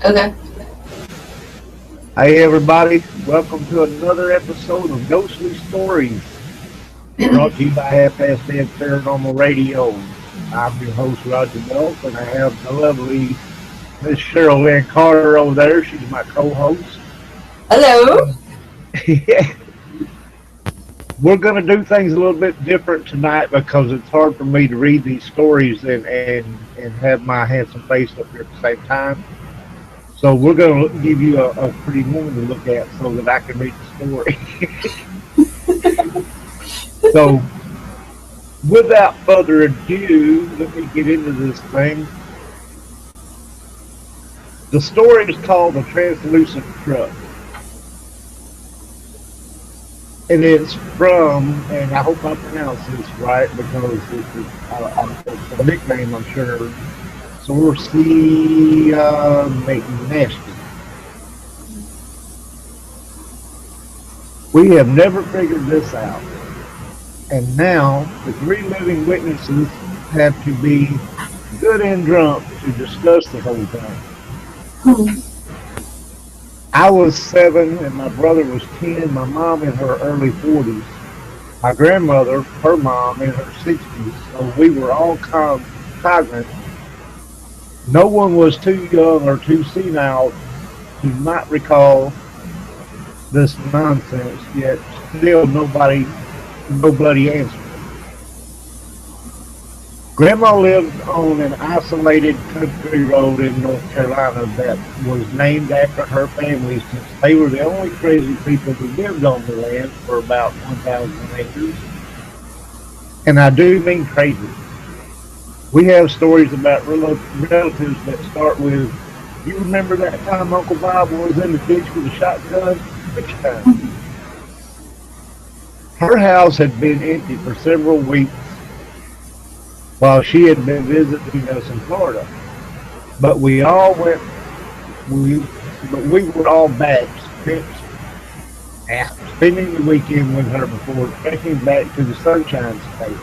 Okay. Hey everybody, welcome to another episode of Ghostly Stories, brought to you by Half Past Dead Paranormal Radio. I'm your host Roger Wells, and I have the lovely Miss Cheryl Ann Carter over there. She's my co-host. Hello. We're going to do things a little bit different tonight because it's hard for me to read these stories and have my handsome face up here at the same time. So we're going to give you a pretty woman to look at so that I can read the story. So without further ado, let me get into this thing. The story is called The Translucent Truck. And it's from, and I hope I pronounce this right because it's a nickname, I'm sure. Sorcy McNasty. We have never figured this out. And now the three living witnesses have to be good and drunk to discuss the whole thing. I was 7 and my brother was 10, my mom in her early 40s, my grandmother, her mom, in her 60s, so we were all cognizant. No one was too young or too senile to not recall this nonsense, yet still nobody answered. Grandma lived on an isolated country road in North Carolina that was named after her family since they were the only crazy people who lived on the land for about 1,000 acres. And I do mean crazy. We have stories about relatives that start with, you remember that time Uncle Bob was in the ditch with a shotgun? Which time? Her house had been empty for several weeks while she had been visiting us in Florida. But we all went, we, but we were all back, spending the weekend with her before trekking back to the Sunshine State.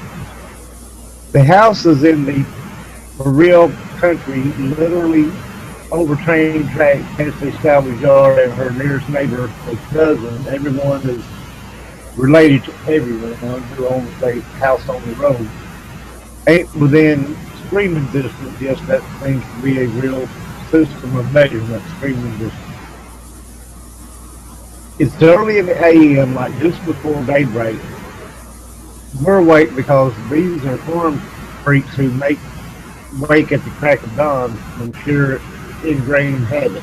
The house is in the real country, literally overtrained track past a salvage yard and her nearest neighbor, a cousin. Everyone is related to everyone who owns a house on the road. Ain't within screaming distance, yes, that seems to be a real system of measurement, screaming distance. It's early in the AM, like just before daybreak. We're awake because these are farm freaks who wake at the crack of dawn from sheer ingrained habit.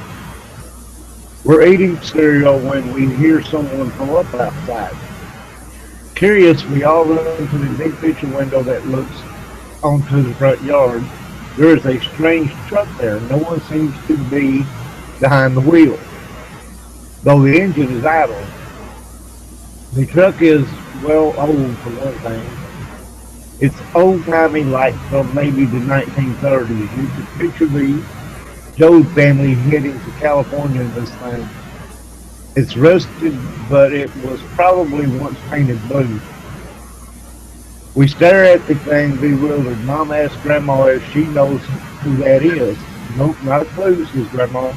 We're eating cereal when we hear someone pull up outside. Curious, we all run to the big picture window that looks onto the front yard. There is a strange truck there. No one seems to be behind the wheel, though the engine is idle. The truck is, well, old for one thing. It's old-timey like from maybe the 1930s. You could picture the Jones family heading to California in this thing. It's rusted, but it was probably once painted blue. We stare at the thing bewildered. Mom asks Grandma if she knows who that is. Nope, not a clue, says Grandma.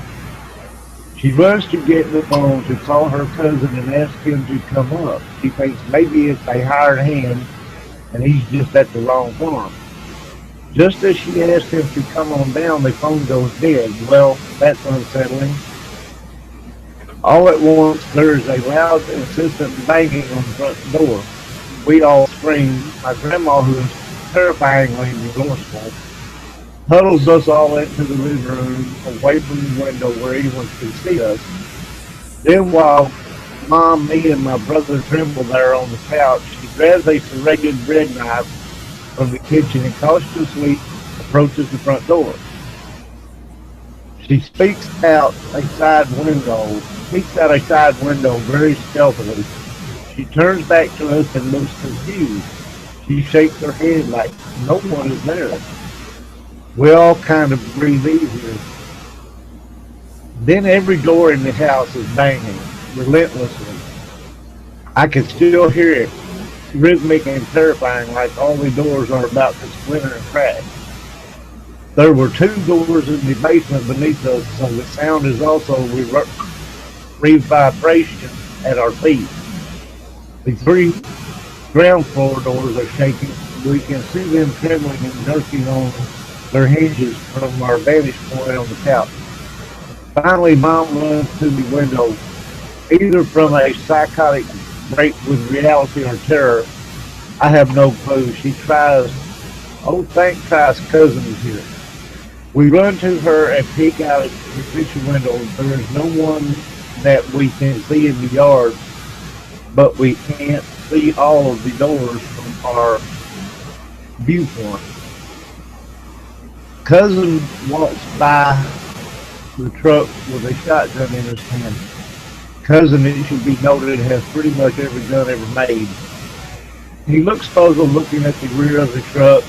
She runs to get the phone to call her cousin and ask him to come up. She thinks maybe it's a hired hand and he's just at the wrong farm. Just as she asks him to come on down, the phone goes dead. Well, that's unsettling. All at once, there is a loud, insistent banging on the front door. We all scream. My grandma, who is terrifyingly resourceful, huddles us all into the living room, away from the window where anyone can see us. Then, while Mom, me, and my brother tremble there on the couch, she grabs a serrated bread knife from the kitchen and cautiously approaches the front door. She speaks out a side window very stealthily. She turns back to us and looks confused. She shakes her head like no one is there. We all kind of breathe easier. Then every door in the house is banging, relentlessly. I can still hear it, rhythmic and terrifying, like all the doors are about to splinter and crack. There were two doors in the basement beneath us, so the sound is also reverberation at our feet. The three ground floor doors are shaking. We can see them trembling and jerking on their hinges from our vantage point on the couch. Finally, Mom runs to the window, either from a psychotic break with reality or terror. I have no clue. She tries, oh, thank Christ, cousin is here. We run to her and peek out at the kitchen window. There is no one that we can see in the yard, but we can't see all of the doors from our viewpoint. Cousin walks by the truck with a shotgun in his hand. Cousin, it should be noted, has pretty much every gun ever made. He looks puzzled looking at the rear of the truck.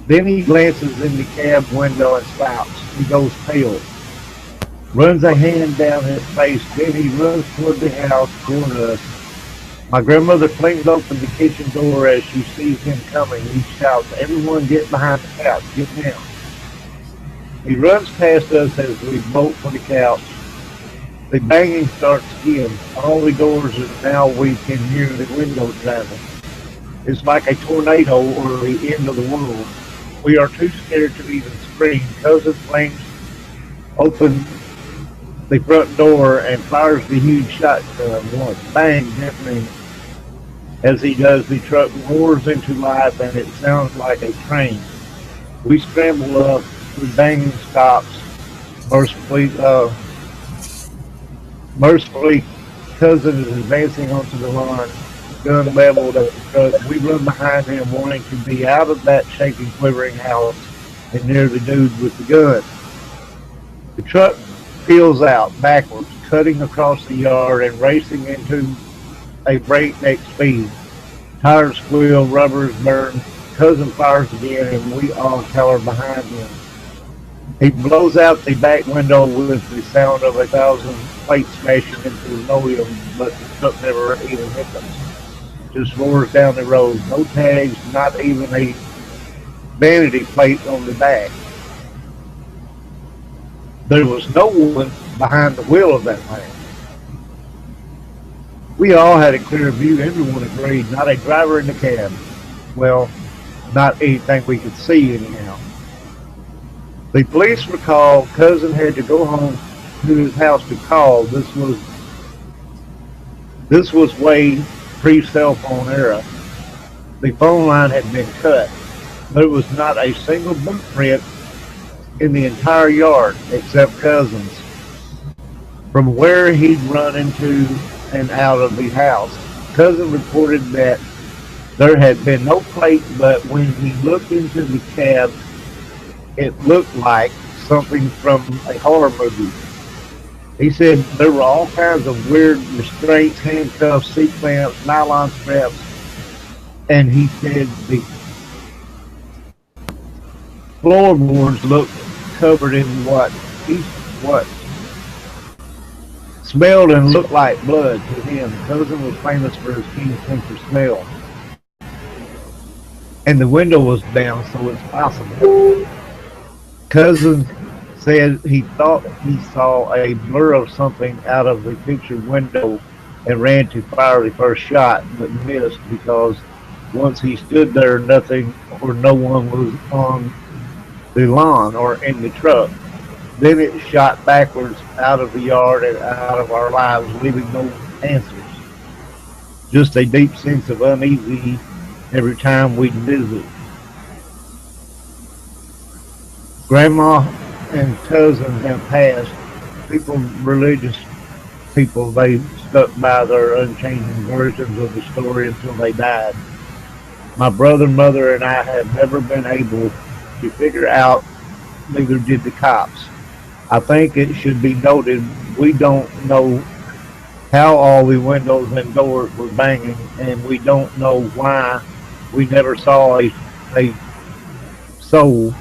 Then he glances in the cab window and stops. He goes pale, runs a hand down his face, then he runs toward the house, toward us. My grandmother flings open the kitchen door as she sees him coming. He shouts, everyone get behind the couch, get down. He runs past us as we bolt for the couch. The banging starts again. All the doors and now we can hear the windows rattling. It's like a tornado or the end of the world. We are too scared to even scream. Cousin flings open the front door and fires the huge shotgun once. Bang, deafening. As he does, the truck roars into life and it sounds like a train. We scramble up, the banging stops. Mercifully, mercifully, cousin is advancing onto the lawn, gun leveled at the truck. We run behind him, wanting to be out of that shaking, quivering house and near the dude with the gun. The truck peels out backwards, cutting across the yard and racing into a breakneck speed. Tires squeal, rubbers burn. Cousin fires again, and we all cower behind him. He blows out the back window with the sound of 1,000 plates smashing into linoleum, but the truck never even hit them. Just roars down the road. No tags, not even a vanity plate on the back. There was no one behind the wheel of that van. We all had a clear view. Everyone agreed. Not a driver in the cab. Well, not anything we could see anyhow. The police were called. Cousin had to go home to his house to call. This was way pre-cell phone era. The phone line had been cut. There was not a single boot print in the entire yard except Cousin's, from where he'd run into and out of the house. Cousin reported that there had been no plate, but when he looked into the cab, it looked like something from a horror movie. He said there were all kinds of weird restraints, handcuffs, seat clamps, nylon straps, and he said the floorboards looked covered in what smelled and looked like blood to him. Cousin was famous for his keen sense of smell. And the window was down, so it's possible. Cousin said he thought he saw a blur of something out of the picture window and ran to fire the first shot, but missed because once he stood there, nothing or no one was on the lawn or in the truck. Then it shot backwards out of the yard and out of our lives, leaving no answers. Just a deep sense of uneasy every time we'd visit. Grandma and cousin have passed. People, religious people, they stuck by their unchanging versions of the story until they died. My brother, mother, and I have never been able to figure out, neither did the cops. I think it should be noted we don't know how all the windows and doors were banging, and we don't know why we never saw a soul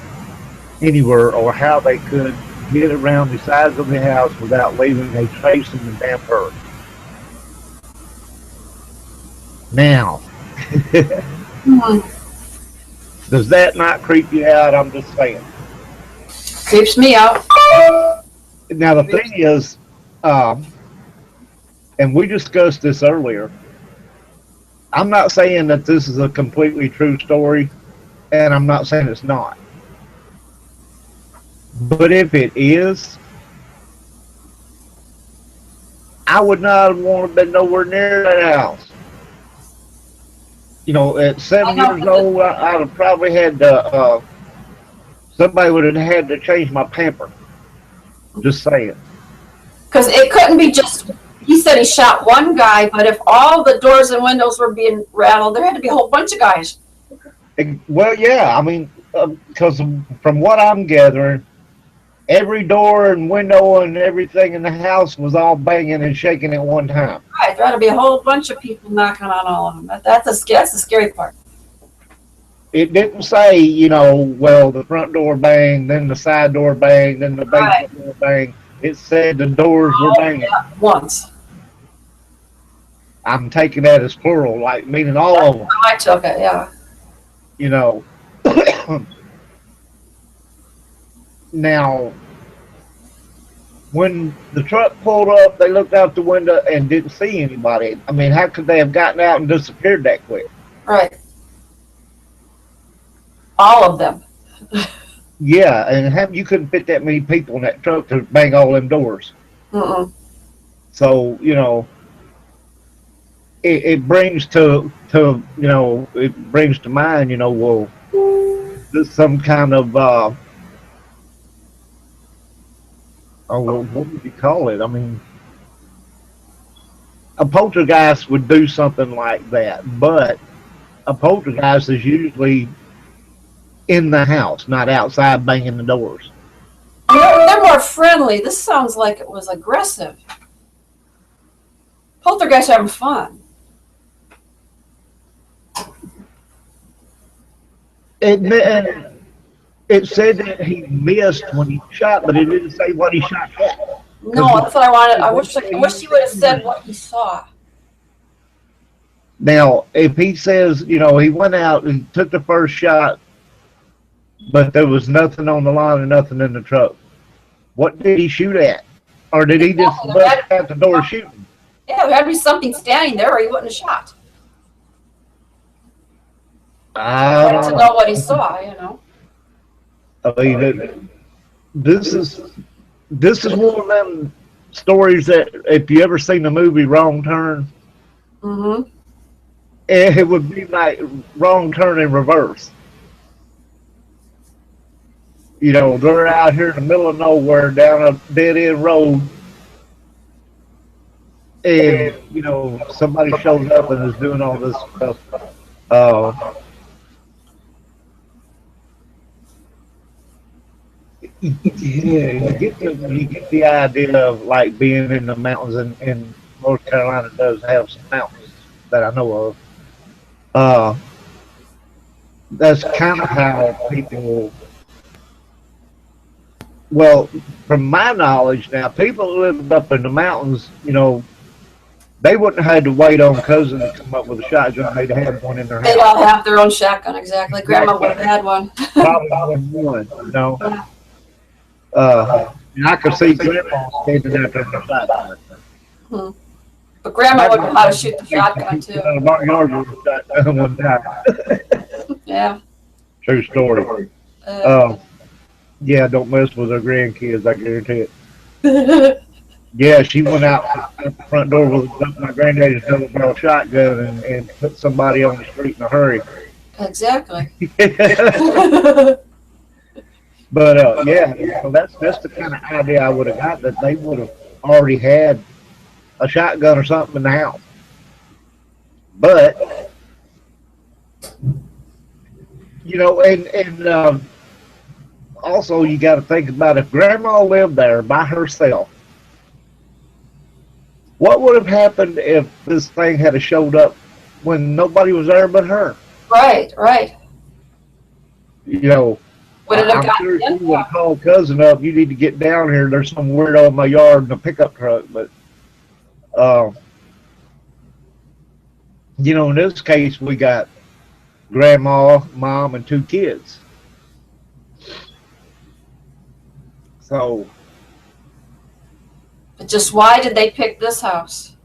anywhere, or how they could get around the sides of the house without leaving a trace in the damp earth. Now, Does that not creep you out? I'm just saying. Creeps me out. Now the thing is, um, and we discussed this earlier. I'm not saying that this is a completely true story, and I'm not saying it's not. But if it is, I would not want to have been nowhere near that house. You know, at I 7 years know, old, I'd have probably had to, somebody would have had to change my pamper. Just saying. because it couldn't be just. He said he shot one guy, but if all the doors and windows were being rattled, there had to be a whole bunch of guys. Well, yeah, I mean, because from what I'm gathering, every door and window and everything in the house was all banging and shaking at one time. Right, there had to be a whole bunch of people knocking on all of them. That's the scary part. It didn't say, you know, well, the front door banged, then the side door banged, then the Right. basement door banged. It said the doors were Oh, banging. yeah, once. I'm taking that as plural, like meaning all That's of them, how I took it, yeah. you know. Now, when the truck pulled up, they looked out the window and didn't see anybody. I mean, how could they have gotten out and disappeared that quick? Right. All of them. Yeah, and you couldn't fit that many people in that truck to bang all them doors. Mm-mm. So, you know, it brings it brings to mind, you know, well, this some kind of what would you call it? I mean, a poltergeist would do something like that, but a poltergeist is usually in the house, not outside banging the doors. They're more friendly. This sounds like it was aggressive. Poltergeist having fun. It said that he missed when he shot, but it didn't say what he shot at. No, that's what I wanted. I wish he would have said what he saw. Now, if he says, you know, he went out and took the first shot, but there was nothing on the line and nothing in the truck, what did he shoot at? Or did he just bust out the door shooting? Yeah, there had to be something standing there or he wouldn't have shot. I I'd like don't to know. know what he saw, you know. I mean, this is one of them stories that if you ever seen the movie Wrong Turn, Mm-hmm. it would be like Wrong Turn in reverse. You know, they're out here in the middle of nowhere down a dead end road, and you know somebody shows up and is doing all this stuff. Uh, yeah, you get the idea of like being in the mountains, and North Carolina does have some mountains that I know of. Uh, that's kind of how people. Well, from my knowledge now, people who lived up in the mountains, you know, they wouldn't have had to wait on cousin to come up with a shotgun. They'd have one in their They'd house. all have their own shotgun, exactly. Grandma would have had one. Probably more than one, you know. And I could see Grandma standing out there with a shotgun. Hmm. But Grandma would know how to shoot the shotgun, too. Mark Yard with a shotgun one time. Yeah. True story. Yeah, don't mess with her grandkids, I guarantee it. Yeah, she went out the front door with my granddaddy's double barrel shotgun and put somebody on the street in a hurry. Exactly. But yeah, so that's the kind of idea I would have got, that they would have already had a shotgun or something in the house. But you know, and also you got to think about if Grandma lived there by herself. What would have happened if this thing had showed up when nobody was there but her? Right, right. You know, Would it have I'm gotten sure she in? would have called cousin up. You need to get down here. There's some weirdo in my yard in a pickup truck. But, you know, in this case, we got grandma, mom, and 2 kids. So But just why did they pick this house?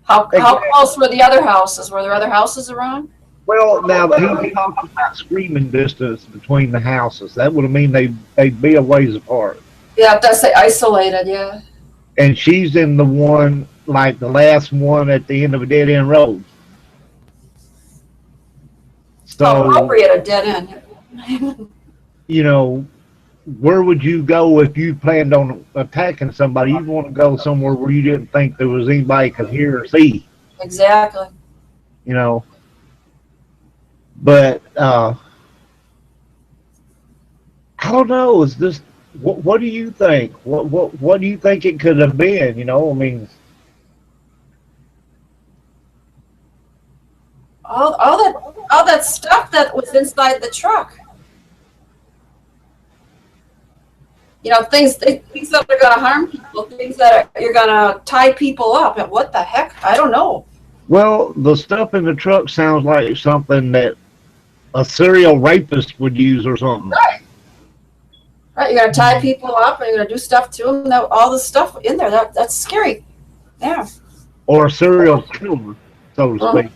How exactly. close were the other houses? Were there other houses around? Well, now he talks about screaming distance between the houses. That would mean they'd be a ways apart. Yeah, it does say isolated. Yeah. And she's in the one, like the last one at the end of a dead end road. How So, appropriate a dead end. you know, where would you go if you planned on attacking somebody? You'd want to go somewhere where you didn't think there was anybody could hear or see, Exactly. you know. But I don't know. Is this what do you think? What do you think it could have been? You know, I mean, All that stuff that was inside the truck. Things that are going to harm people, things that you're going to tie people up. And what the heck? I don't know. well, the stuff in the truck sounds like something that a serial rapist would use or something, Right. Right. You're going to tie people up and you're going to do stuff to them. All the stuff in there, that's scary. Yeah. or a serial killer, so to Mhm. speak.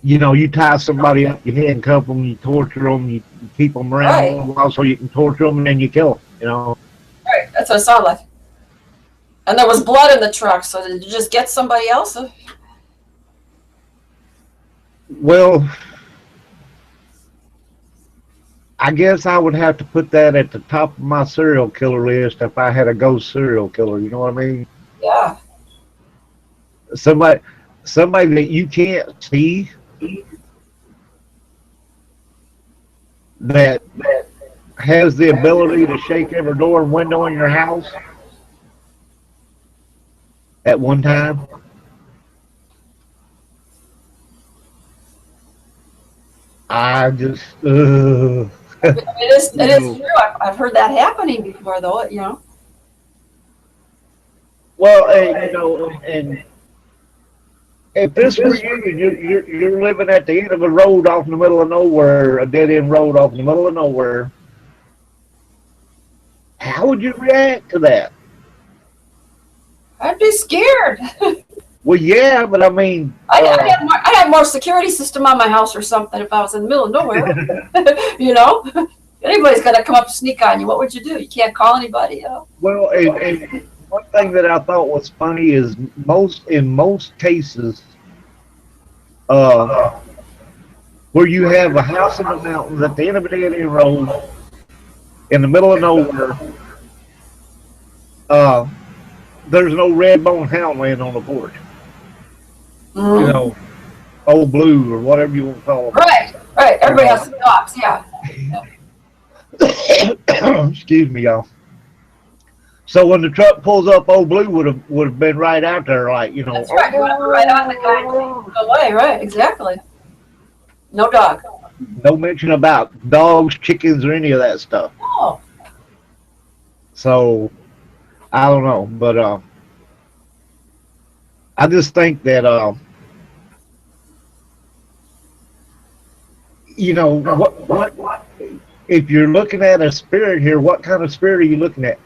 You tie somebody up, you handcuff them, you torture them, you keep them around a Right. little while so you can torture them, and then you kill them. Right. That's what it sounded like. And there was blood in the truck. So did you just get somebody else? Well, I guess I would have to put that at the top of my serial killer list if I had a ghost serial killer. You know what I mean? Yeah. Somebody, somebody that you can't see, that has the ability to shake every door and window in your house at one time. I just, It is true. I've heard that happening before, though. well, and if this were you, and you're living at the end of a road off in the middle of nowhere, a dead end road off in the middle of nowhere, how would you react to that? I'd be scared. Well, yeah, but I mean, I'd have more security system on my house or something if I was in the middle of nowhere. Anybody's going to come up and sneak on you. What would you do? You can't call anybody. well, and one thing that I thought was funny is in most cases, uh, where you have a house in the mountains at the end of a dead end road in the middle of nowhere, uh, there's no red bone hound laying on the porch. You Mm. know, old blue or whatever you want to call them. Right, right. Everybody has some dogs. Yeah. Excuse me, y'all. So when the truck pulls up, old blue would have been right out there, like That's right. You want to right on the guy away. Right. Exactly. No dog. no mention about dogs, chickens, or any of that stuff. Oh. So I don't know, but I just think that what if you're looking at a spirit here? What kind of spirit are you looking at?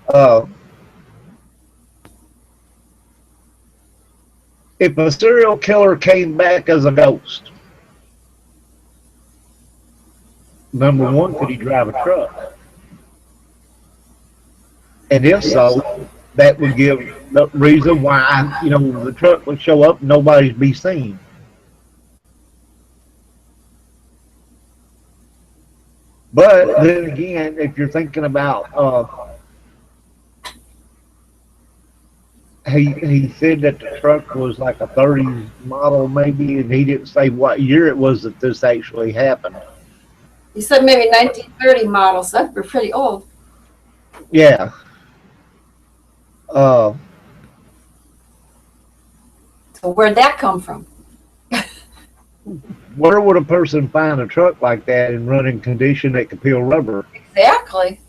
Uh, if a serial killer came back as a ghost, number one, could he drive a truck? And if so, that would give the reason why the truck would show up and nobody's be seen. But then again, if you're thinking about, he said that the truck was like a 30s model maybe, and he didn't say what year it was that this actually happened. You said maybe 1930 models. That'd be pretty old. Yeah. Uh, So where'd that come from? where would a person find a truck like that in running condition that could peel rubber? Exactly.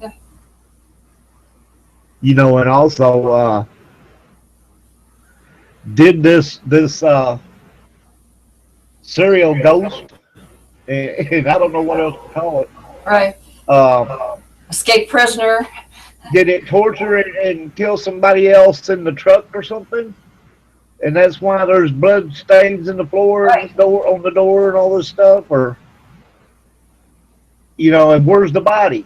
And also, did this serial ghost, and I don't know what else to call it. Right. Um, Escape prisoner. did it torture and kill somebody else in the truck or something? And that's why there's blood stains in the floor and Right. the door on the door and all this stuff, or and where's the body?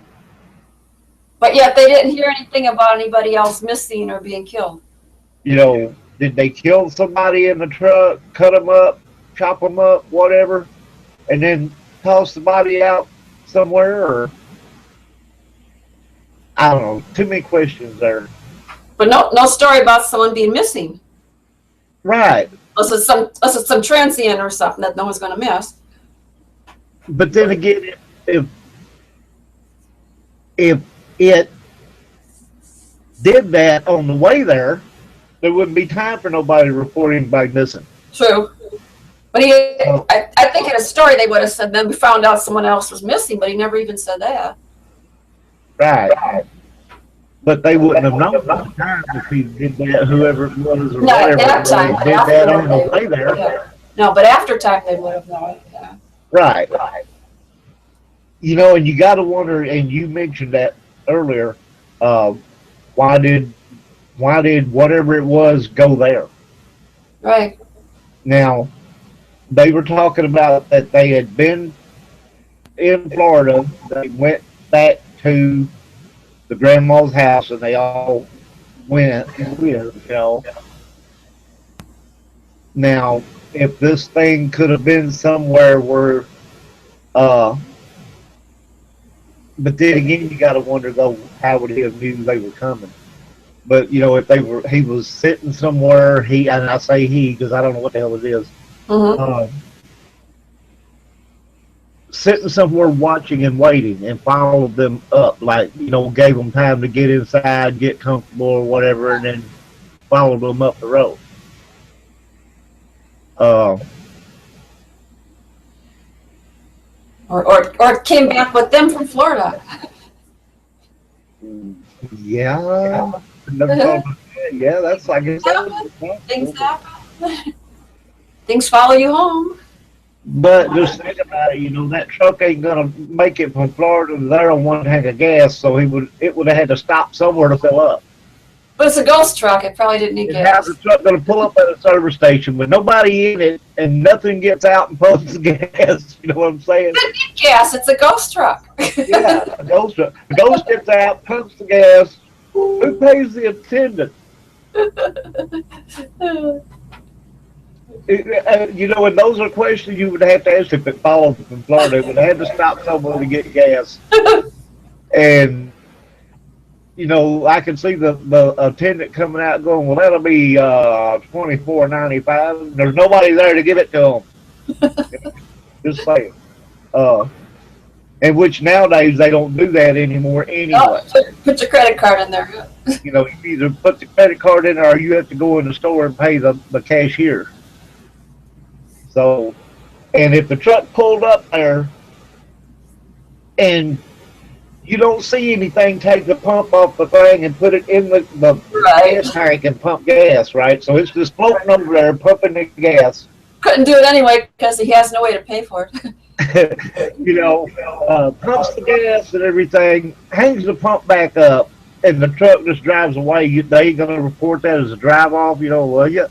But yet they didn't hear anything about anybody else missing or being killed. Did they kill somebody in the truck, cut them up, chop them up, whatever, and then toss the body out somewhere? Or I don't know. Too many questions there. But no story about someone being missing. Right. Unless it's some transient or something that no one's going to miss. But then again, if it did that on the way there wouldn't be time for nobody to report anybody missing. True. But I think in a story they would have said, then we found out someone else was missing, but he never even said that. Right. But they wouldn't have known at the time if he did that, whoever it was or No, at whatever. that time. Did that on the way there. Yeah. No, but after time they would have known. Yeah. Right. And you got to wonder, and you mentioned that earlier, why did whatever it was go there? Right. Now, they were talking about that they had been in Florida. They went back to the grandma's house, and they all went with. Now, if this thing could have been somewhere where, but then again, you got to wonder though, how would he have knew they were coming? But if he was sitting somewhere, and I say he because I don't know what the hell it is. Mm-hmm. Sitting somewhere watching and waiting and followed them up, like, gave them time to get inside, get comfortable or whatever, and then followed them up the road. Or came back with them from Florida. Yeah. Yeah, that's, I guess. Things happen. Things follow you home. But just think about it, that truck ain't gonna make it from Florida to there on one tank of gas, so it would have had to stop somewhere to fill up. But it's a ghost truck. It probably didn't need And gas. how's the truck gonna pull up at a service station with nobody in it and nothing gets out and pumps the gas? You know what I'm saying? It didn't need gas. It's a ghost truck. Yeah, a ghost truck. The ghost gets out, pumps the gas. Who pays the attendant? And those are questions you would have to ask if it followed from Florida. It would have had to stop somewhere to get gas. And, I can see the attendant coming out going, well, that'll be $24.95. There's nobody there to give it to them. Just saying. And which nowadays they don't do that anymore anyway. Oh, put your credit card in there. You either put the credit card in or you have to go in the store and pay the cashier. So, and if the truck pulled up there and you don't see anything, take the pump off the thing and put it in the gas tank and pump gas, right? So it's just floating over there, pumping the gas. Couldn't do it anyway because he has no way to pay for it. Pumps the gas and everything, hangs the pump back up, and the truck just drives away. They ain't gonna report that as a drive off, will you?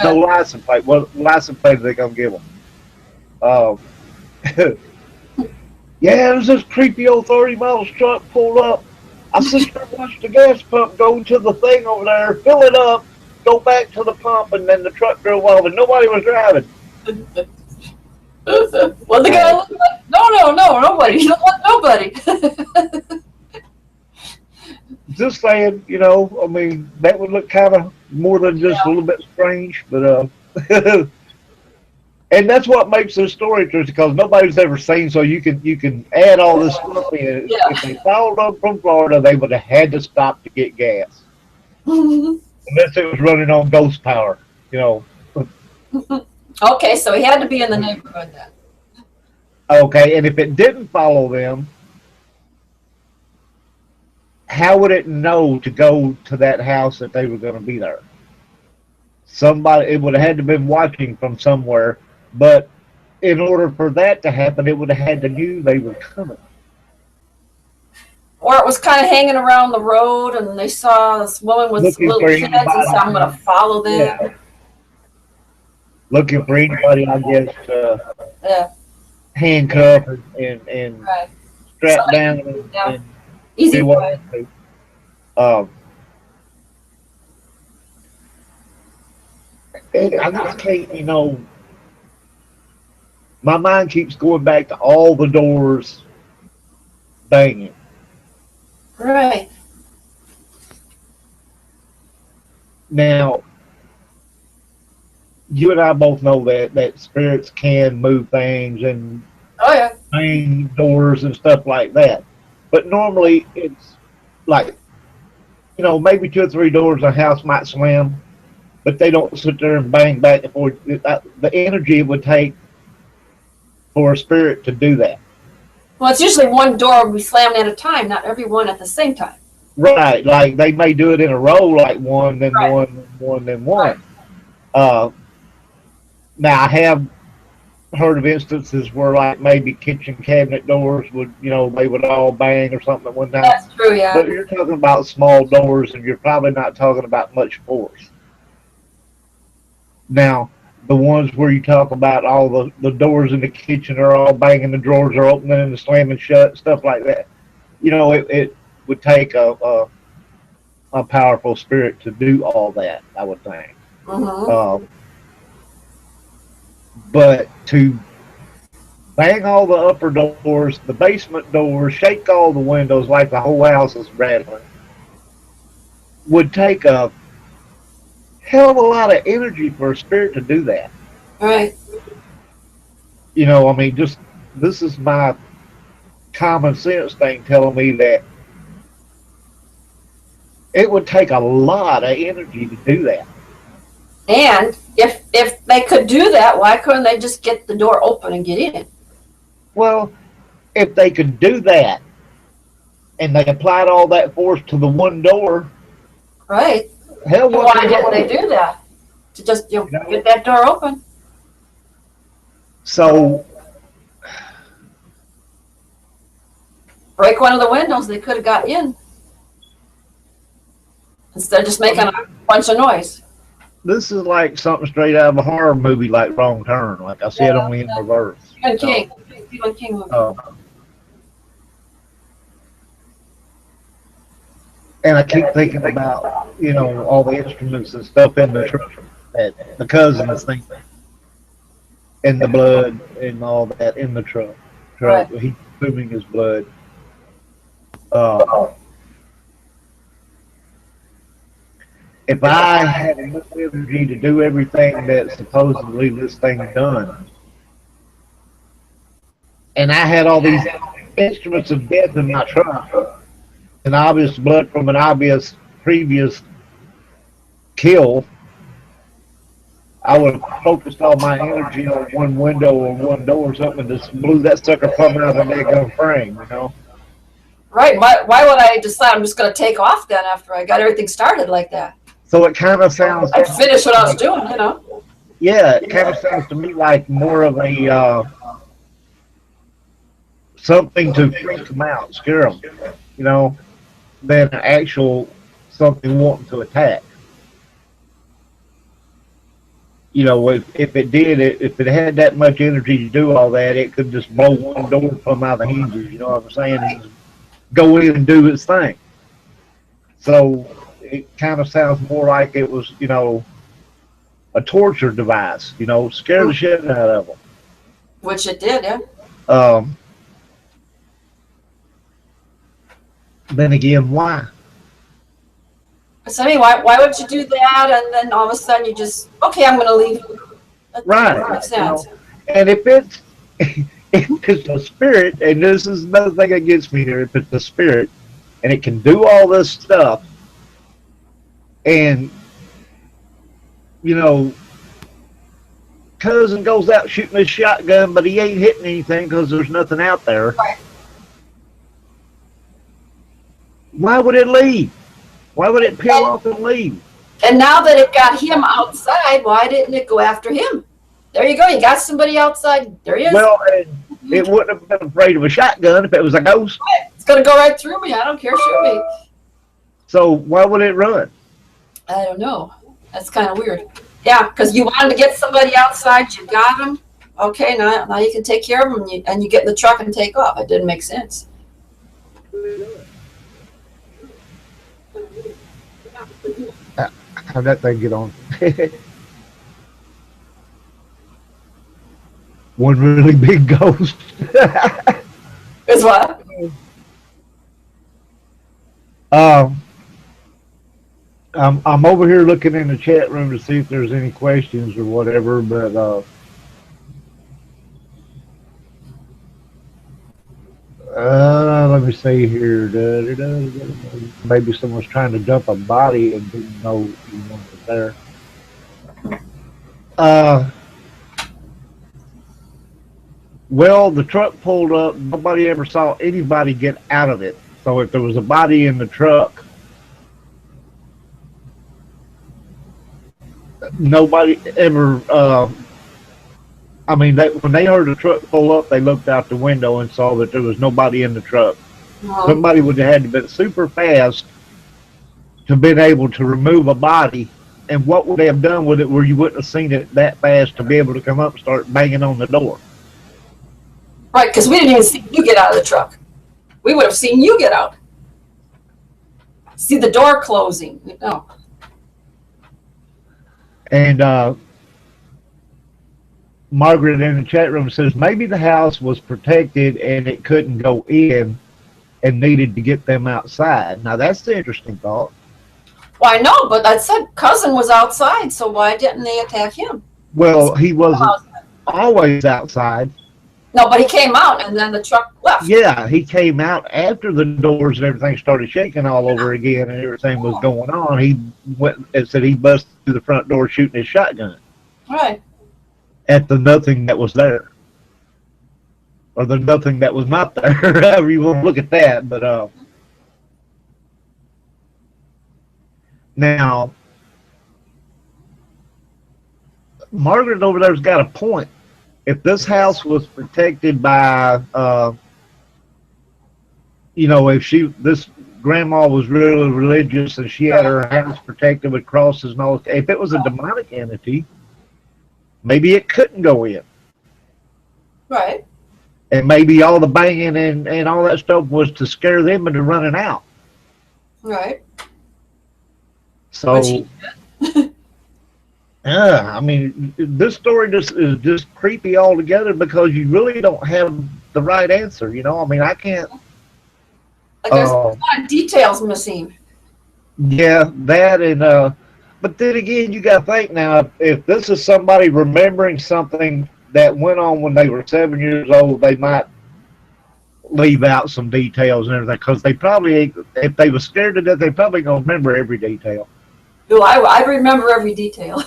No license plate. What license plate are they gonna give them? Yeah, there's this creepy old 30 miles truck pulled up. I sit there and watch the gas pump go to the thing over there, fill it up, go back to the pump, and then the truck drove off, and nobody was driving. Well, the guy looked like, no, nobody. You don't want nobody. Just saying, that would look kind of more than just a little bit strange, but and that's what makes this story interesting because nobody's ever seen. So you can add all this stuff in. Yeah. If they followed up from Florida, they would have had to stop to get gas, unless it was running on ghost power. Okay, so he had to be in the neighborhood then. Okay, and if it didn't follow them, how would it know to go to that house that they were going to be there? It would have had to have been watching from somewhere, but in order for that to happen, it would have had to knew they were coming. Or it was kind of hanging around the road and they saw this woman with Looking little for kids and said, I'm going anybody. to follow them. Yeah. Looking for anybody, I guess, to Yeah, handcuff and right. strap Somebody, down yeah, and easy do what way. I do. Um, and I just can't, my mind keeps going back to all the doors banging. Right. Now, you and I both know that spirits can move things and Oh, yeah. bang doors and stuff like that. But normally it's like, maybe two or three doors a house might slam, but they don't sit there and bang back and forth. The energy it would take for a spirit to do that. Well, it's usually one door we slam at a time, not every one at the same time. Right, like they may do it in a row, like one, then Right. one, then one, then Right. one. Uh, Now I have heard of instances where like maybe kitchen cabinet doors would, they would all bang or something at one time. That's true, yeah. But you're talking about small doors, and you're probably not talking about much force. Now, the ones where you talk about all the doors in the kitchen are all banging, the drawers are opening and slamming shut, stuff like that. It would take a powerful spirit to do all that, I would think. Mm-hmm. Um, but to bang all the upper doors, the basement doors, shake all the windows like the whole house is rattling, would take a hell of a lot of energy for a spirit to do that. Right. I mean, just this is my common sense thing telling me that it would take a lot of energy to do that. And if they could do that, why couldn't they just get the door open and get in? Well, if they could do that and they applied all that force to the one door, Right. hell, Why didn't they do that? To just get that door open. So, Break one of the windows, they could have got in. Instead of just making a bunch of noise. this is like something straight out of a horror movie, like Wrong Turn, like I said, Yeah. only in reverse. Stephen King. Stephen King movie. And I keep thinking about, all the instruments and stuff in the truck that the cousins think, and the blood and all that in the truck. Right. He's consuming his blood. If I had enough energy to do everything that supposedly this thing done, and I had all these instruments of death in my truck, and obvious blood from an obvious previous kill, I would have focused all my energy on one window or one door or something and just blew that sucker plumb out of the daggone frame. Right. Why would I decide I'm just going to take off then after I got everything started like that? So it kind of sounds. I'd finish what I was doing, Yeah, it kind of sounds to me like more of a something to freak them out, scare them, than an actual something wanting to attack. If it did, if it had that much energy to do all that, it could just blow one door from out of the hinges. You know what I'm saying? And just go in and do its thing. So it kind of sounds more like it was, a torture device. Scare the shit out of them. Which it did, yeah. Then again, why? So I mean, why would you do that? And then all of a sudden you just, okay, I'm going to leave. That makes sense. And if it's a spirit, and this is another thing that gets me here, if it's a spirit, and it can do all this stuff, and cousin goes out shooting his shotgun, but he ain't hitting anything because there's nothing out there. Right. Why would it leave? Why would it peel off and leave? And now that it got him outside, why didn't it go after him? There you go. You got somebody outside. There he is. Well, it wouldn't have been afraid of a shotgun if it was a ghost. It's going to go right through me. I don't care. Shoot me. So why would it run? I don't know. That's kind of weird. Yeah, because you wanted to get somebody outside. You got them. Okay, now you can take care of them, and you get in the truck and take off. It didn't make sense. How'd that thing get on? One really big ghost. Is what? I'm over here looking in the chat room to see if there's any questions or whatever, but let me see here. Maybe someone's trying to dump a body and didn't know you wanted there. Well, the truck pulled up. Nobody ever saw anybody get out of it. So if there was a body in the truck, nobody ever. I mean, when they heard the truck pull up, they looked out the window and saw that there was nobody in the truck. Somebody would have had to been super fast to been able to remove a body. And what would they have done with it where you wouldn't have seen it that fast to be able to come up and start banging on the door? Right, because we didn't even see you get out of the truck. We would have seen you get out. See the door closing. No. And Margaret in the chat room says maybe the house was protected and it couldn't go in and needed to get them outside. Now that's the interesting thought. Well, I know, but I said cousin was outside, so why didn't they attack him? Well, he wasn't always outside. No, but he came out and then the truck left. Yeah, he came out after the doors and everything started shaking all over again and everything was going on. He went and said he busted through the front door shooting his shotgun. Right. At the nothing that was there. Or the nothing that was not there. However you want to look at that. But now Margaret over there's got a point. If this house was protected by, you know, if this grandma was really religious and she had her house protected with crosses and all, if it was a demonic entity, maybe it couldn't go in. Right. And maybe all the banging and all that stuff was to scare them into running out. Right. So, yeah, I mean, this story is just creepy altogether because you really don't have the right answer. You know, I mean, I can't. Like there's a lot of details missing. Yeah, that and but then again, you got to think now. If this is somebody remembering something that went on when they were 7 years old, they might leave out some details and everything because they probably, if they were scared to death, they probably gonna remember every detail. Oh, I remember every detail.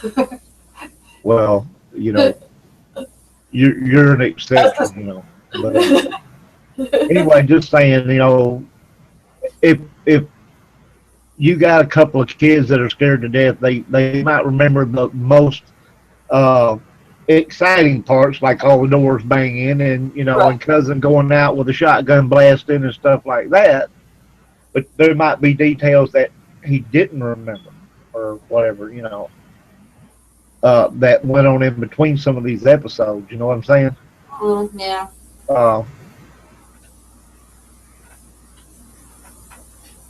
Well, you know, you're an exception, you know. But anyway, just saying, you know, if you got a couple of kids that are scared to death, they might remember the most exciting parts, like all the doors banging and, you know, and cousin going out with a shotgun blasting and stuff like that. But there might be details that he didn't remember or whatever, you know, that went on in between some of these episodes. You know what I'm saying? Yeah.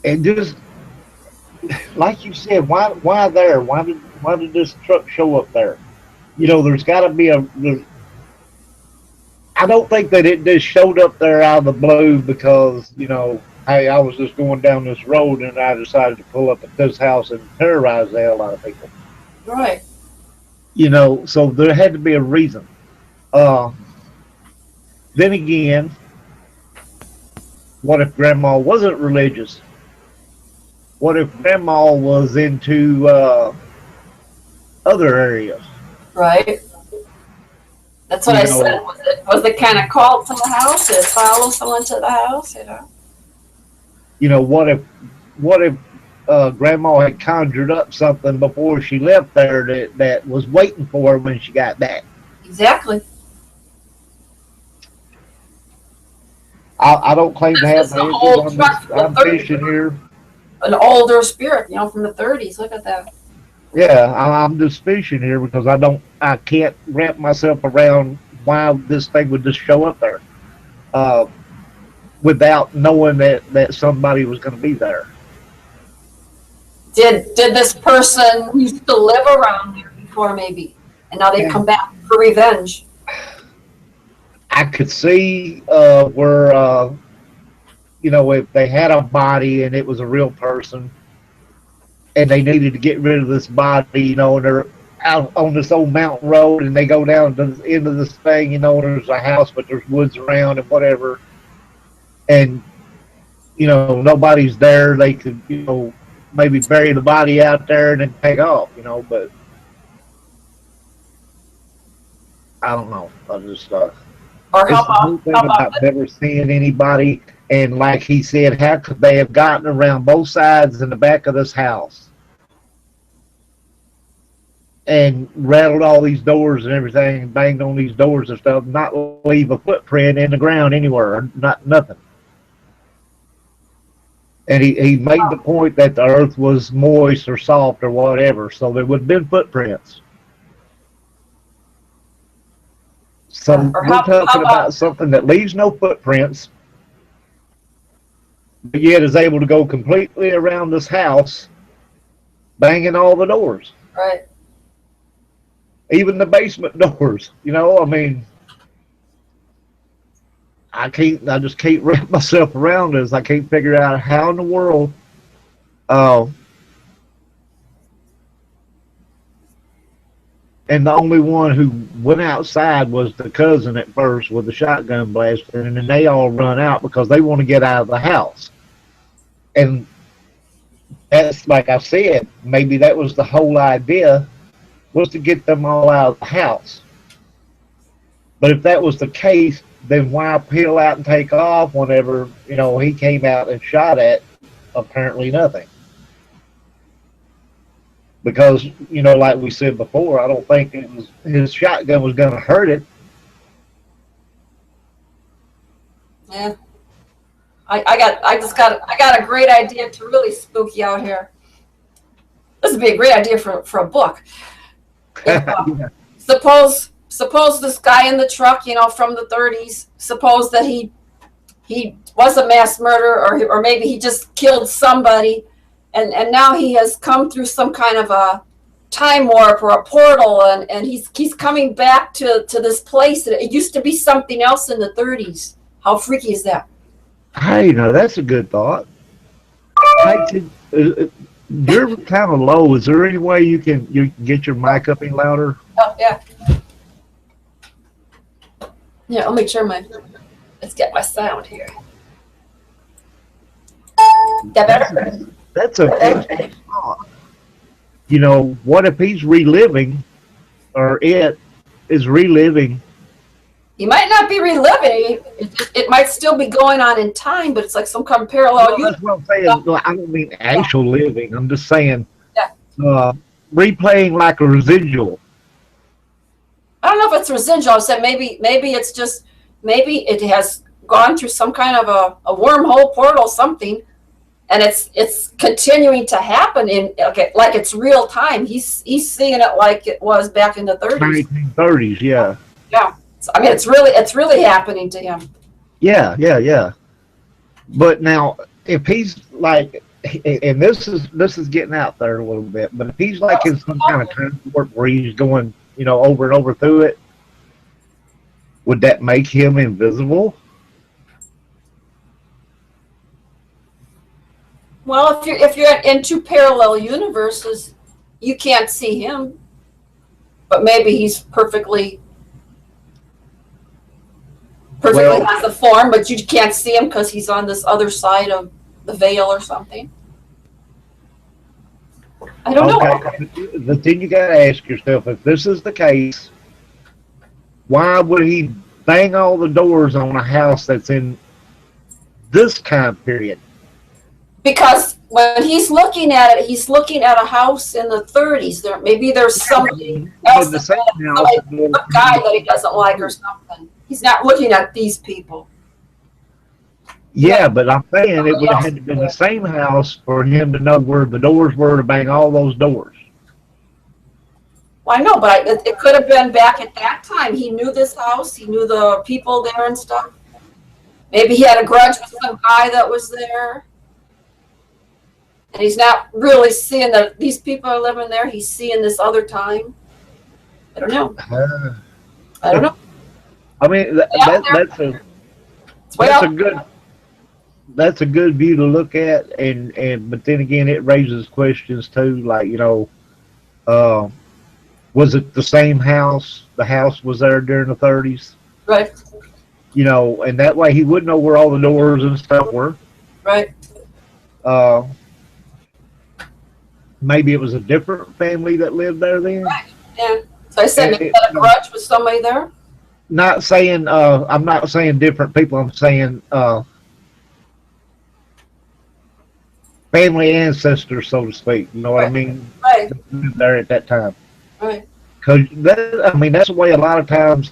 And just like you said, why there? Why did this truck show up there? You know, there's got to be I don't think that it just showed up there out of the blue because, you know, hey, I was just going down this road and I decided to pull up at this house and terrorize the hell out of people. Right. You know, so there had to be a reason. Then again, what if Grandma wasn't religious? What if Grandma was into other areas? Right. That's what I said. Was it kind of called to the house? Did it follow someone to the house? You know. You know, what if Grandma had conjured up something before she left there that was waiting for her when she got back? Exactly. I don't claim to This have is the answers. old truck from the I'm 30s. fishing here. An older spirit, from the 30s. Look at that. Yeah, I'm just fishing here because I can't wrap myself around why this thing would just show up there, uh, without knowing that somebody was going to be there. Did this person used to live around there before, maybe, and now they've come And back for revenge? I could see where if they had a body and it was a real person, and they needed to get rid of this body, and they're out on this old mountain road, and they go down to the end of this thing, and there's a house, but there's woods around and whatever, and nobody's there. They could, maybe bury the body out there and then take off, but I don't know. I just Or it's the whole thing about never seeing anybody. And like he said, how could they have gotten around both sides in the back of this house and rattled all these doors and everything, and banged on these doors and stuff, not leave a footprint in the ground anywhere, not nothing. And he made the point that the earth was moist or soft or whatever, so there would have been footprints. So we're talking about something that leaves no footprints, but yet is able to go completely around this house, banging all the doors. Right. Even the basement doors. I mean, I just can't wrap myself around this. I can't figure out how in the world and the only one who went outside was the cousin at first with the shotgun blast, and then they all run out because they want to get out of the house. And that's, like I said, maybe that was the whole idea, was to get them all out of the house. But if that was the case, then why peel out and take off whenever, he came out and shot at apparently nothing? Because, like we said before, I don't think his shotgun was going to hurt it. Yeah. I got a great idea to really spook you out here. This would be a great idea for a book. If, Yeah. Suppose this guy in the truck, from the 30s, suppose that he was a mass murderer, or maybe he just killed somebody, and now he has come through some kind of a time warp or a portal, and he's coming back to this place that it used to be something else in the 30s. How freaky is that? Hey, that's a good thought. Hey, you're kind of low. Is there any way you can get your mic up any louder? Oh, yeah. Yeah, I'll make sure let's get my sound here. That better? That's a good thought. What if he's reliving, or it is reliving? He might not be reliving. It might still be going on in time, but it's like some kind of parallel universe. That's what I'm saying. I don't mean actual living. I'm just saying Yeah. Replaying like a residual. I don't know if it's residual. I said maybe it's just, maybe it has gone through some kind of a wormhole, portal, something, and it's continuing to happen like it's real time. He's seeing it like it was back in the 30s. 1930s, yeah. Yeah. I mean, it's really happening to him. Yeah. But now, if he's like, and this is getting out there a little bit, but if he's like in some kind of transport where he's going, over and over through it, would that make him invisible? Well, if you're in two parallel universes, you can't see him, but maybe he's perfectly has a form, but you can't see him because he's on this other side of the veil or something. I don't know. The thing you got to ask yourself, if this is the case, why would he bang all the doors on a house that's in this time period? Because when he's looking at it, he's looking at a house in the 30s. Maybe there's somebody else In the that same house, somebody, a guy that he doesn't like or something. He's not looking at these people. You know, yeah, but I'm saying it somebody would have else had is to been the there. same house for him to know where the doors were to bang all those doors. Well, I know, but it could have been back at that time. He knew this house. He knew the people there and stuff. Maybe he had a grudge with some guy that was there, and he's not really seeing that these people are living there. He's seeing this other time. I don't know. Uh, I don't know. I mean, Way out there. It's way that's a out. good that's a good view to look at, and but then again, it raises questions too, like uh, was it the same house? The house was there during the 30s, Right. and that way he would know where all the doors and stuff were. Right. Uh, Maybe it was a different family that lived there then. Right. Yeah. So I said maybe he It, had a grudge with somebody there. not saying I'm not saying different people. I'm saying family ancestors, so to speak. You know what I Right. mean? Right. That lived there at that time. Right. Because I mean, that's the way a lot of times,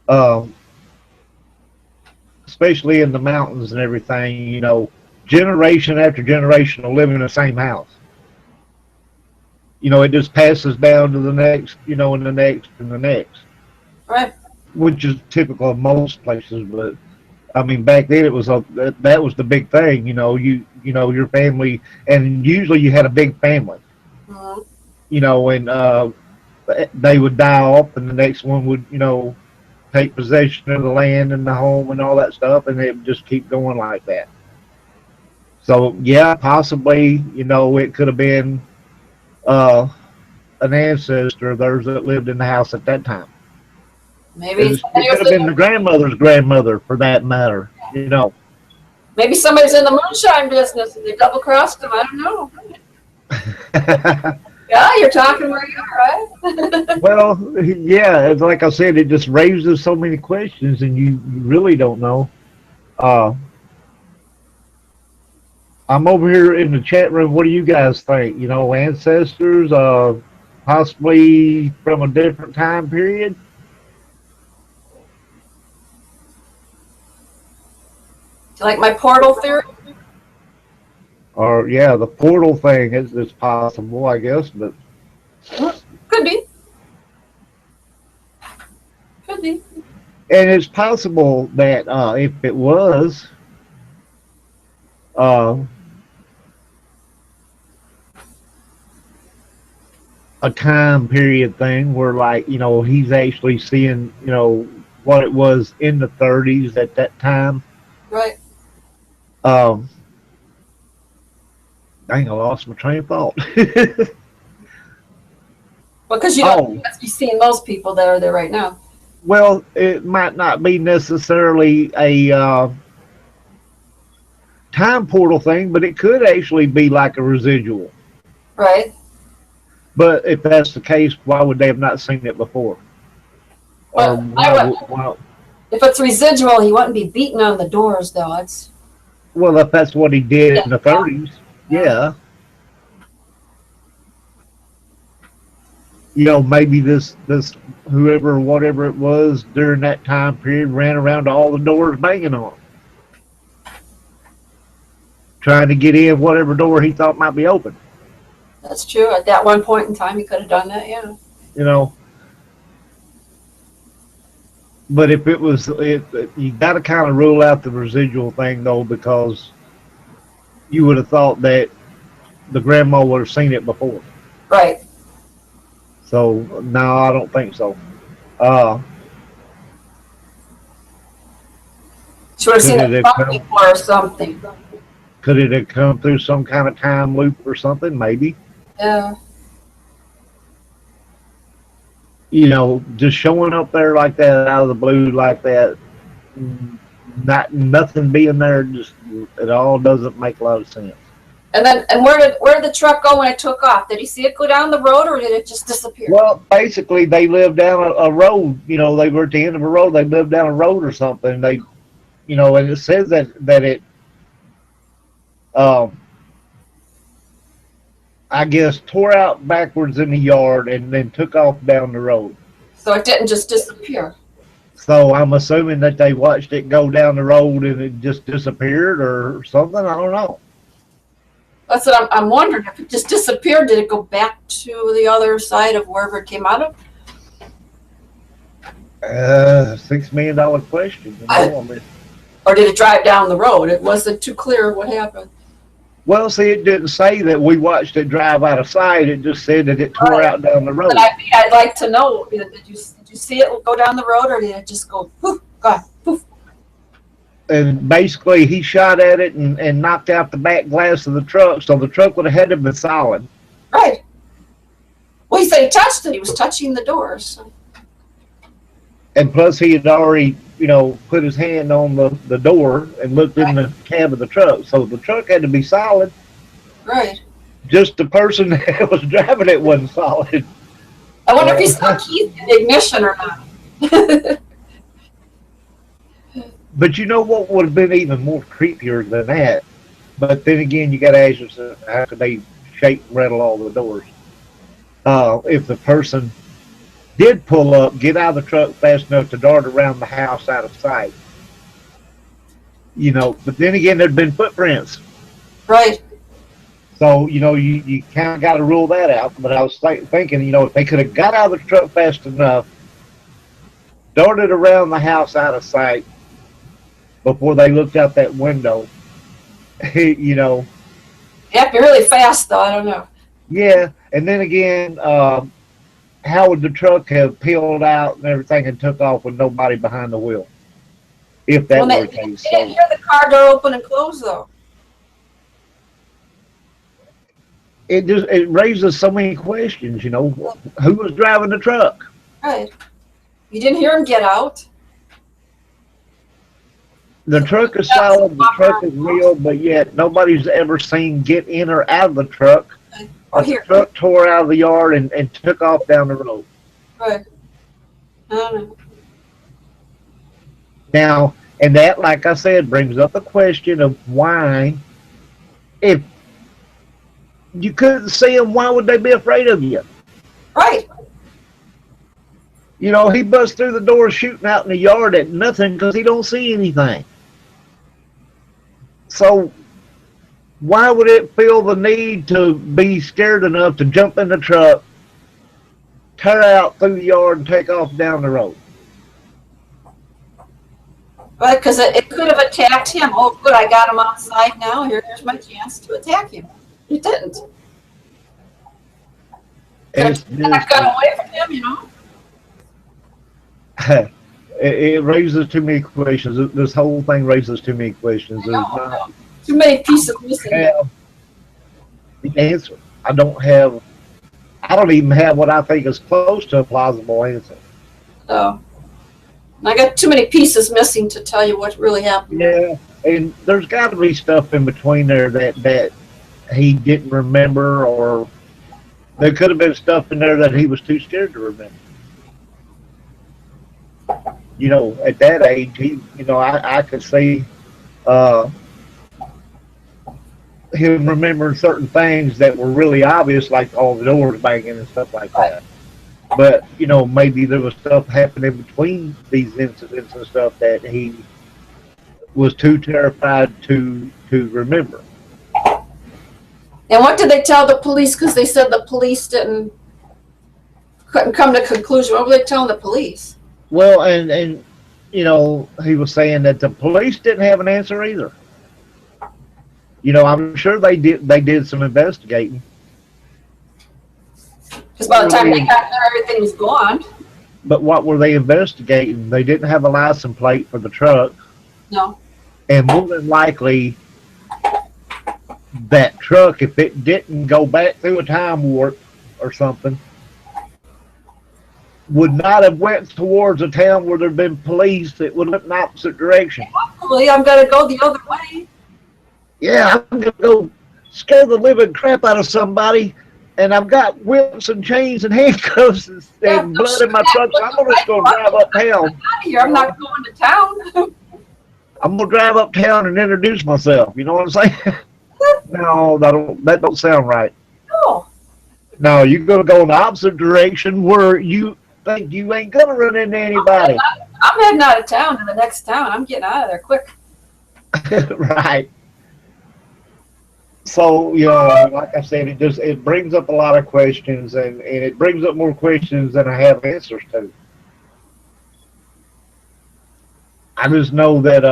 um, especially in the mountains and everything. Generation after generation will live in the same house. It just passes down to the next, and the next and the next, Right. which is typical of most places. But I mean, back then it was that was the big thing. Your family, and usually you had a big family. Mhm. And they would die off, and the next one would, take possession of the land and the home and all that stuff, and it would just keep going like that. So yeah, possibly, it could have been uh, an ancestor of theirs that lived in the house at that time. Maybe It somebody could was have in been the grandmother's grandmother, for that matter. maybe somebody's in the moonshine business and they double crossed him. I don't know. Yeah, you're talking where you are, right? Well, yeah, it's like I said, it just raises so many questions, and you really don't know. Uh, I'm over here in the chat room. What do you guys think? Ancestors, possibly from a different time period? Like my portal theory? Or, yeah, the portal thing is possible, I guess. But Could be. Could be. and it's possible that if it was uh, a time period thing where, like, he's actually seeing, what it was in the 30s at that time. Right. Um, Dang, I lost my train of thought. Well, because you don't Oh, be seeing those people that are there right now. well, it might not be necessarily a time portal thing, but it could actually be like a residual. Right. But if that's the case, why would they have not seen it before? Or But I would, why if it's residual, he wouldn't be beating on the doors, though. It's well, if that's what he did yeah. in the 30s, yeah. Maybe this whoever, whatever it was during that time period, ran around to all the doors banging on them, trying to get in whatever door he thought might be open. That's true. At that one point in time, he could have done that. Yeah. You know, but if it was, you got to kind of rule out the residual thing though, because you would have thought that the grandma would have seen it before. Right. So no, I don't think so. Uh, She would have seen could it it have from come? before or something. Could it have come through some kind of time loop or something? Maybe. Yeah. Just showing up there like that out of the blue like that, nothing being there, just it all doesn't make a lot of sense. And where did the truck go when it took off? Did he see it go down the road or did it just disappear? Well, basically, they lived down a road. They were at the end of a road. They lived down a road or something. And it says that it um, I guess, tore out backwards in the yard and then took off down the road. So it didn't just disappear. So I'm assuming that they watched it go down the road and it just disappeared or something. I don't know. That's what I'm wondering. If it just disappeared, did it go back to the other side of wherever it came out of? $6 million question. Or did it drive down the road? It wasn't too clear what happened. Well, see, it didn't say that we watched it drive out of sight. It just said that it tore out down the road. But I'd like to know, did you see it go down the road, or did it just go poof, gone, poof? And basically, he shot at it and knocked out the back glass of the truck, so the truck would have had to have been solid. Right. Well, he said he touched it. He was touching the doors. So. And plus, he had already, put his hand on the door and looked in the cab of the truck. So the truck had to be solid. Right. Just the person that was driving it wasn't solid. I wonder if he saw keys in the ignition or not. But you know what would have been even more creepier than that? But then again, you got to ask yourself, how could they shake and rattle all the doors? If the person did pull up, get out of the truck fast enough to dart around the house out of sight. But then again, there'd been footprints. Right. So, you kind of got to rule that out. But I was thinking, if they could have got out of the truck fast enough, darted around the house out of sight before they looked out that window, You have to be really fast, though. I don't know. Yeah, and then again, how would the truck have peeled out and everything and took off with nobody behind the wheel? If that were the case. They didn't hear the car door open and close, though. It raises so many questions, Who was driving the truck? Right. You didn't hear him get out. The truck is solid, the truck is real, but yet nobody's ever seen get in or out of the truck. Or the truck tore out of the yard and took off down the road. Right. I don't know. Now, and that, like I said, brings up the question of why, if you couldn't see them, why would they be afraid of you? Right. He busts through the door shooting out in the yard at nothing because he don't see anything. So why would it feel the need to be scared enough to jump in the truck, tear out through the yard, and take off down the road? Right, because it could have attacked him. Oh, good, I got him outside now. Here's my chance to attack him. It didn't. I got away from him, It raises too many questions. This whole thing raises too many questions. There's not too many pieces missing. The answer. I don't even have what I think is close to a plausible answer. Oh. I got too many pieces missing to tell you what really happened. Yeah, and there's got to be stuff in between there that he didn't remember, or there could have been stuff in there that he was too scared to remember. At that age, I could see him remembering certain things that were really obvious, like all the doors banging and stuff like that. But, maybe there was stuff happening between these incidents and stuff that he was too terrified to remember. And what did they tell the police? Because they said the police couldn't come to a conclusion. What were they telling the police? Well, and he was saying that the police didn't have an answer either. I'm sure they did some investigating. Because by the time they got there, everything was gone. But what were they investigating? They didn't have a license plate for the truck. No. And more than likely, that truck, if it didn't go back through a time warp or something, would not have went towards a town where there'd been police. That would look in the opposite direction. Hopefully, I'm going to go the other way. Yeah, I'm going to go scare the living crap out of somebody, and I've got whips and chains and handcuffs and blood in my truck, so I'm just going to drive uptown. I'm not going to town. I'm going to drive uptown and introduce myself. You know what I'm saying? No, that don't sound right. No. No, you're gonna go in the opposite direction where you think you ain't gonna run into anybody. I'm heading out of town to the next town. I'm getting out of there quick. Right. So, you know, like I said, it brings up a lot of questions, and it brings up more questions than I have answers to. I just know that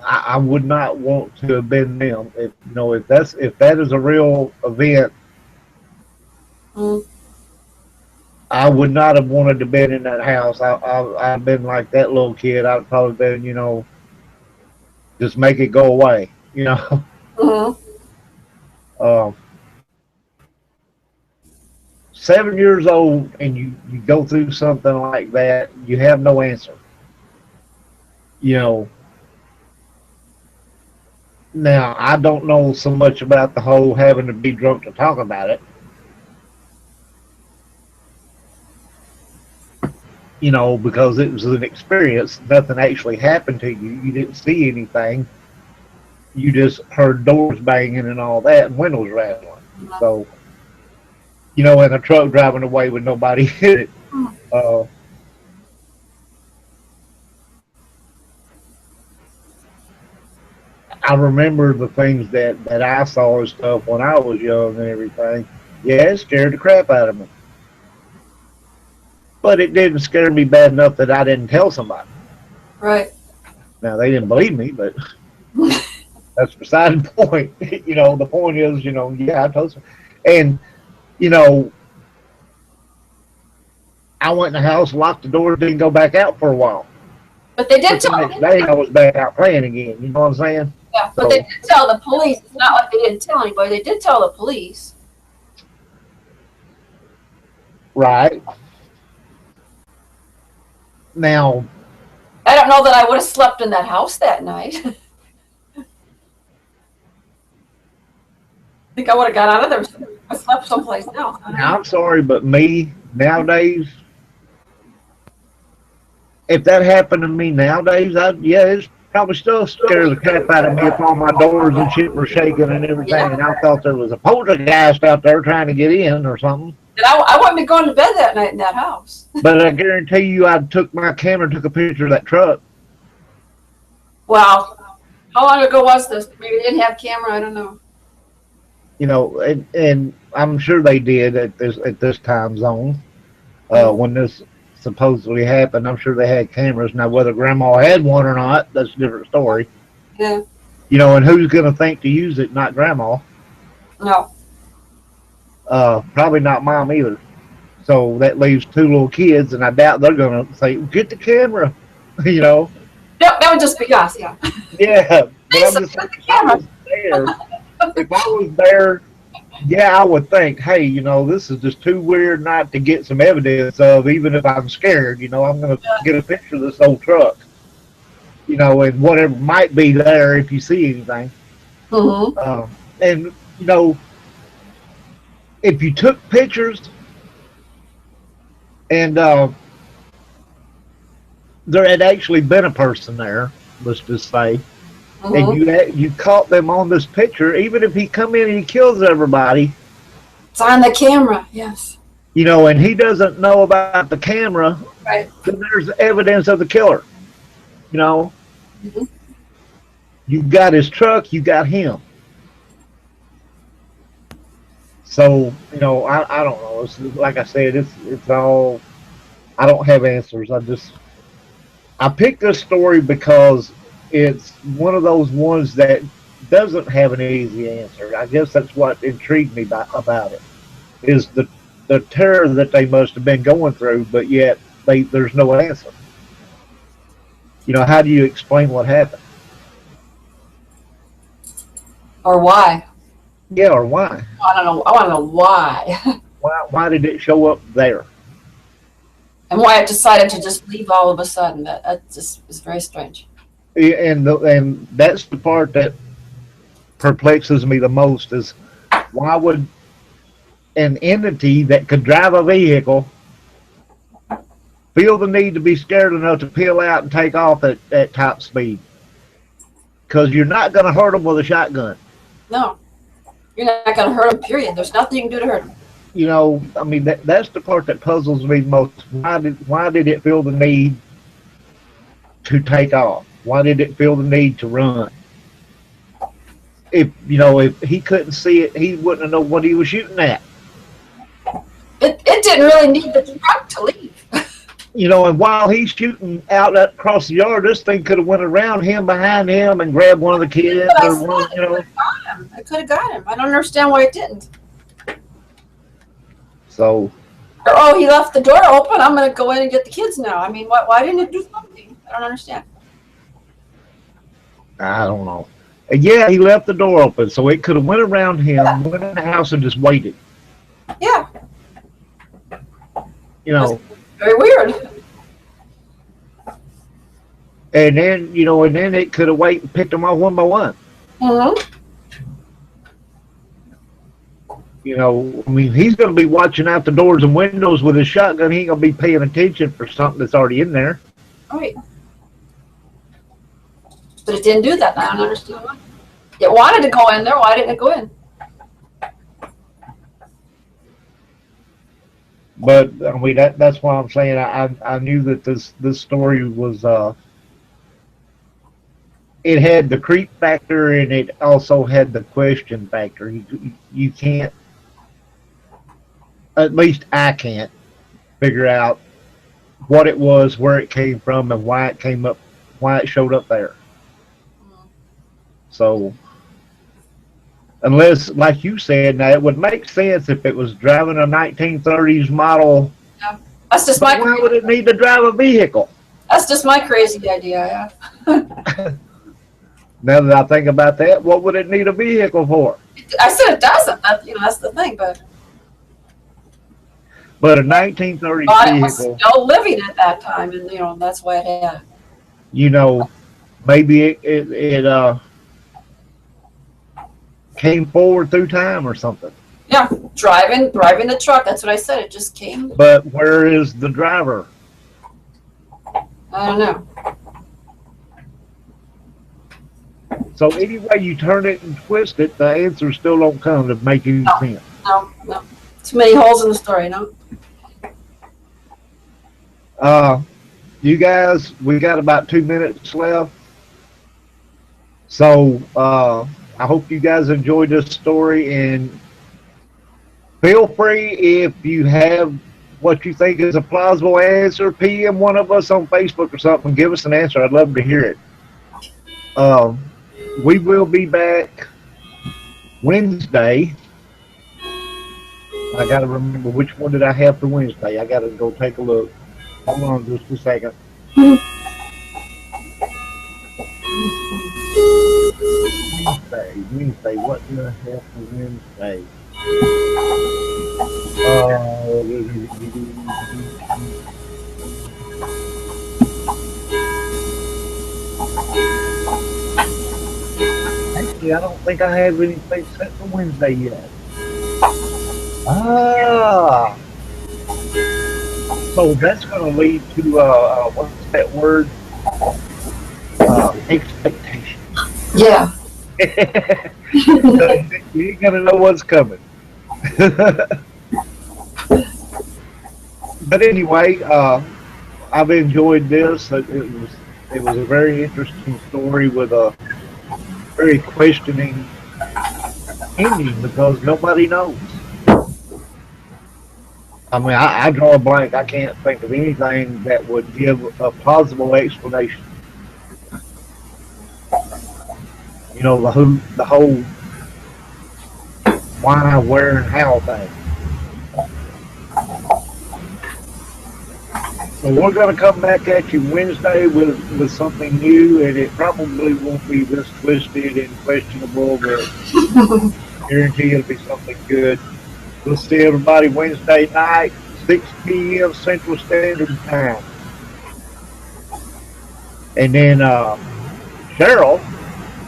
I would not want to have been them. If you know, if that is a real event, Mm. I would not have wanted to been in that house. I've been like that little kid. I'd probably been, you know, just make it go away. You know, Mm-hmm. um, 7 years old, and you go through something like that, you have no answer. You know, now I don't know so much about the whole having to be drunk to talk about it. You know, because it was an experience. Nothing actually happened to you. You didn't see anything. You just heard doors banging and all that, and windows rattling. So, you know, and a truck driving away with nobody in it. Uh, I remember the things that I saw and stuff when I was young and everything. Yeah, it scared the crap out of me. But it didn't scare me bad enough that I didn't tell somebody. Right. Now, they didn't believe me, but that's beside the point. You know, the point is, you know, yeah, I told some. And, you know, I went in the house, locked the door, didn't go back out for a while. But they did But the tell. next day, I was back out playing again. You know what I'm saying? Yeah, but they So, did tell the police. It's not like they didn't tell anybody. They did tell the police. right. Now, I don't know that I would have slept in that house that night. I think I would have got out of there. I slept someplace else. I don't know. I'm sorry, but me, nowadays, if that happened to me nowadays, yeah, it's probably still scares the crap out of me if all my doors and shit were shaking and everything, Yeah. and I thought there was a poltergeist out there trying to get in or something. And I wouldn't be going to bed that night in that house. But I guarantee you, I took my camera, took a picture of that truck. Wow. How long ago was this? Maybe they didn't have camera. I don't know. You know, and I'm sure they did at this time zone Mm. when this supposedly happened. I'm sure they had cameras. Now, whether Grandma had one or not, that's a different story. Yeah. You know, and who's going to think to use it? Not Grandma. No. Probably not Mom either. So that leaves two little kids, and I doubt they're going to say, "Get the camera." You know. That would just be us. Yeah. Yeah, but I'm Lisa, just saying, put the if I camera. was there, if I was there, yeah, I would think, hey, you know, this is just too weird not to get some evidence of, even if I'm scared. You know, I'm going to get a picture of this old truck, you know, and whatever might be there if you see anything. Mm-hmm. And, you know, if you took pictures and there had actually been a person there, let's just say, and Mm-hmm. you caught them on this picture, even if he come in and he kills everybody, It's on the camera. Yes. you know, and he doesn't know about the camera, Right. then there's evidence of the killer. You know, Mm-hmm. you got his truck, you got him. So, you know, I don't know. It's like I said, it's all. I don't have answers. I picked this story because it's one of those ones that doesn't have an easy answer. I guess that's what intrigued me about it is the terror that they must have been going through, but yet there's no answer. You know, how do you explain what happened? Or why? Yeah, or why? I don't know. I want to know why. Why did it show up there? And why it decided to just leave all of a sudden. That just is very strange. And that's the part that perplexes me the most is why would an entity that could drive a vehicle feel the need to be scared enough to peel out and take off at top speed? Because you're not going to hurt them with a shotgun. No, you're not going to hurt him. Period. There's nothing you can do to hurt him. you know, I mean, that's the part that puzzles me most. Why did it feel the need to take off? Why did it feel the need to run? If you know, if he couldn't see it, he wouldn't have known what he was shooting at. It didn't really need the truck to leave. You know, and while he's shooting out across the yard, this thing could have went around him, behind him, and grabbed one of the kids, But I or said one, you it could know. have got him. It could have got him. I don't understand why it didn't. So Or, oh, he left the door open. I'm going to go in and get the kids now. I mean, why didn't it do something? I don't understand. I don't know. And yeah, he left the door open, so it could have went around Yeah. him, went in the house, and just waited. Yeah. You know, Very weird. and then and then it could have waited and picked them off one by one. Mm-hmm. You know, I mean, he's going to be watching out the doors and windows with his shotgun. He ain't going to be paying attention for something that's already in there. All right. But it didn't do that. I don't understand why. It wanted to go in there. Why didn't it go in? But I mean, that's why I'm saying I knew that this story was it had the creep factor and it also had the question factor. You can't, at least I can't, figure out what it was, where it came from, and why it came up, why it showed up there. So, unless, like you said, now it would make sense if it was driving a 1930s model. Yeah. That's just But why would it need to drive a vehicle? That's just my crazy idea. Yeah. Now that I think about that, what would it need a vehicle for? I said it doesn't. That's the thing. But But a 1930s it was vehicle, still living at that time, and that's why it had. you know, maybe it came forward through time or something. Yeah, driving the truck. That's what I said. It just came. But where is the driver? I don't know. So any way you turn it and twist it, the answer still don't come to make any sense. No. Too many holes in the story. No. You guys, we got about 2 minutes left. So I hope you guys enjoyed this story, and feel free, if you have what you think is a plausible answer, PM one of us on Facebook or something, give us an answer. I'd love to hear it. We will be back Wednesday. I got to remember which one did I have for Wednesday. I got to go take a look. Hold on just a second. Wednesday. What do I have for Wednesday? Actually, I don't think I have anything set for Wednesday yet. So that's going to lead to what's that word? Expectation. Yeah. You ain't gonna know what's coming. But anyway, I've enjoyed this. It was a very interesting story with a very questioning ending because nobody knows. I mean, I draw a blank. I can't think of anything that would give a plausible explanation. You know, the whole why, where, and how thing. So we're going to come back at you Wednesday with something new, and it probably won't be this twisted and questionable, but I guarantee it'll be something good. We'll see everybody Wednesday night, 6 p.m. Central Standard Time. And then Cheryl,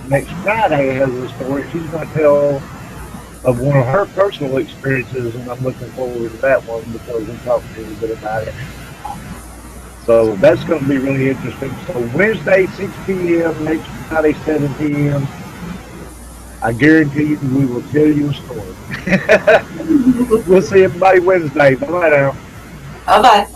next Friday, has a story. She's going to tell of one of her personal experiences, and I'm looking forward to that one because we'll talk a little bit about it. So that's going to be really interesting. So Wednesday, 6 p.m., next Friday, 7 p.m. I guarantee you we will tell you a story. We'll see everybody Wednesday. Bye now. Bye bye.